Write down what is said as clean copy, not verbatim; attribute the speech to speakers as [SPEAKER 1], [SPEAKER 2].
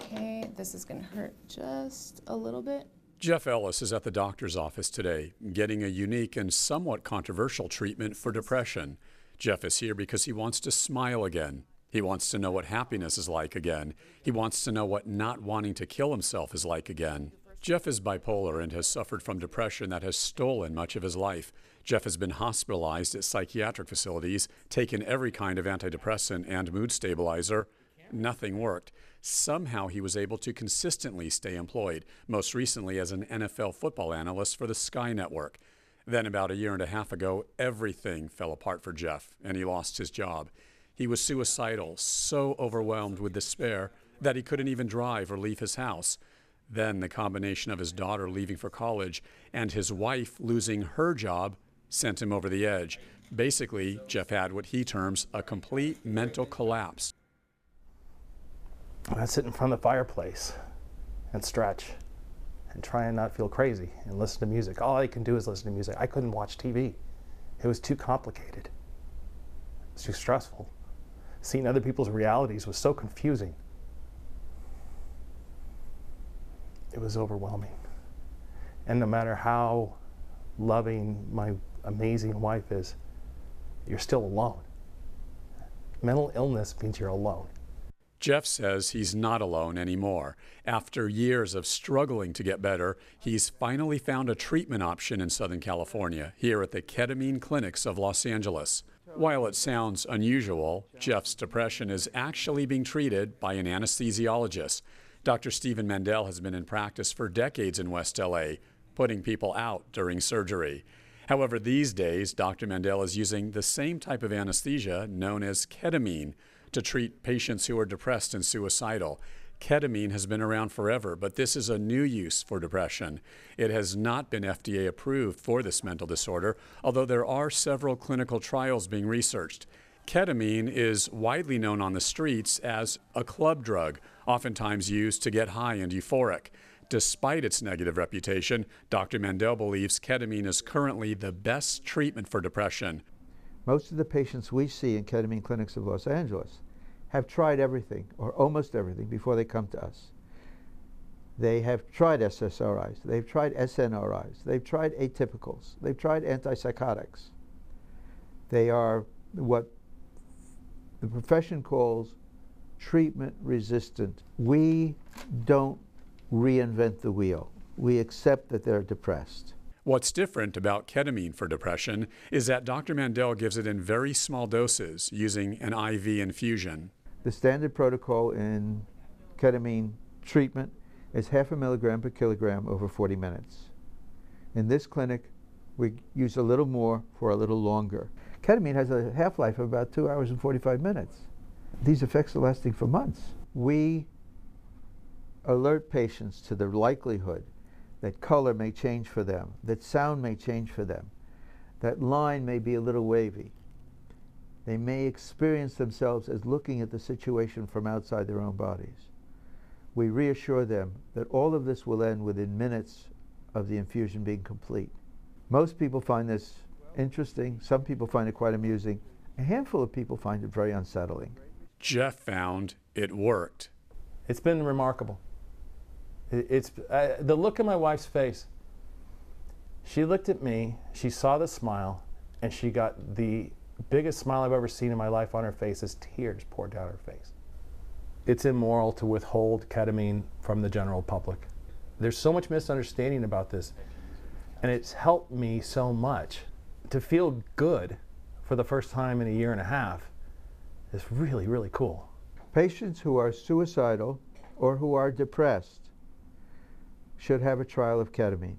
[SPEAKER 1] Okay, this is gonna hurt just a little bit.
[SPEAKER 2] Jeff Ellis is at the doctor's office today, getting a unique and somewhat controversial treatment for depression. Jeff is here because he wants to smile again. He wants to know what happiness is like again. He wants to know what not wanting to kill himself is like again. Jeff is bipolar and has suffered from depression that has stolen much of his life. Jeff has been hospitalized at psychiatric facilities, taken every kind of antidepressant and mood stabilizer. Nothing worked. Somehow he was able to consistently stay employed, most recently as an NFL football analyst for the Sky Network. Then about a year and a half ago, everything fell apart for Jeff, and he lost his job. He was suicidal, so overwhelmed with despair that he couldn't even drive or leave his house. Then the combination of his daughter leaving for college and his wife losing her job sent him over the edge. Basically, Jeff had what he terms a complete mental collapse.
[SPEAKER 3] I'd sit in front of the fireplace and stretch and try and not feel crazy and listen to music. All I can do is listen to music. I couldn't watch TV. It was too complicated. It was too stressful. Seeing other people's realities was so confusing. It was overwhelming. And no matter how loving my amazing wife is, you're still alone. Mental illness means you're alone.
[SPEAKER 2] Jeff says he's not alone anymore. After years of struggling to get better, he's finally found a treatment option in Southern California, here at the Ketamine Clinics of Los Angeles. While it sounds unusual, Jeff's depression is actually being treated by an anesthesiologist. Dr. Stephen Mandel has been in practice for decades in West LA, putting people out during surgery. However, these days, Dr. Mandel is using the same type of anesthesia known as ketamine to treat patients who are depressed and suicidal. Ketamine has been around forever, but this is a new use for depression. It has not been FDA approved for this mental disorder, although there are several clinical trials being researched. Ketamine is widely known on the streets as a club drug, oftentimes used to get high and euphoric. Despite its negative reputation, Dr. Mandel believes ketamine is currently the best treatment for depression.
[SPEAKER 4] Most of the patients we see in Ketamine Clinics of Los Angeles have tried everything, or almost everything, before they come to us. They have tried SSRIs, they've tried SNRIs, they've tried atypicals, they've tried antipsychotics. They are what the profession calls treatment resistant. We don't reinvent the wheel. We accept that they're depressed.
[SPEAKER 2] What's different about ketamine for depression is that Dr. Mandel gives it in very small doses using an IV infusion.
[SPEAKER 4] The standard protocol in ketamine treatment is 0.5 milligram per kilogram over 40 minutes. In this clinic, we use a little more for a little longer. Ketamine has a half-life of about 2 hours and 45 minutes. These effects are lasting for months. We alert patients to the likelihood that color may change for them, that sound may change for them, that line may be a little wavy. They may experience themselves as looking at the situation from outside their own bodies. We reassure them that all of this will end within minutes of the infusion being complete. Most people find this interesting. Some people find it quite amusing. A handful of people find it very unsettling.
[SPEAKER 2] Jeff found it worked.
[SPEAKER 3] It's been remarkable. It's the look in my wife's face. She looked at me, she saw the smile, and she got the biggest smile I've ever seen in my life on her face as tears poured down her face. It's immoral to withhold ketamine from the general public. There's so much misunderstanding about this, and it's helped me so much. To feel good for the first time in a year and a half is really, really cool.
[SPEAKER 4] Patients who are suicidal or who are depressed should have a trial of ketamine.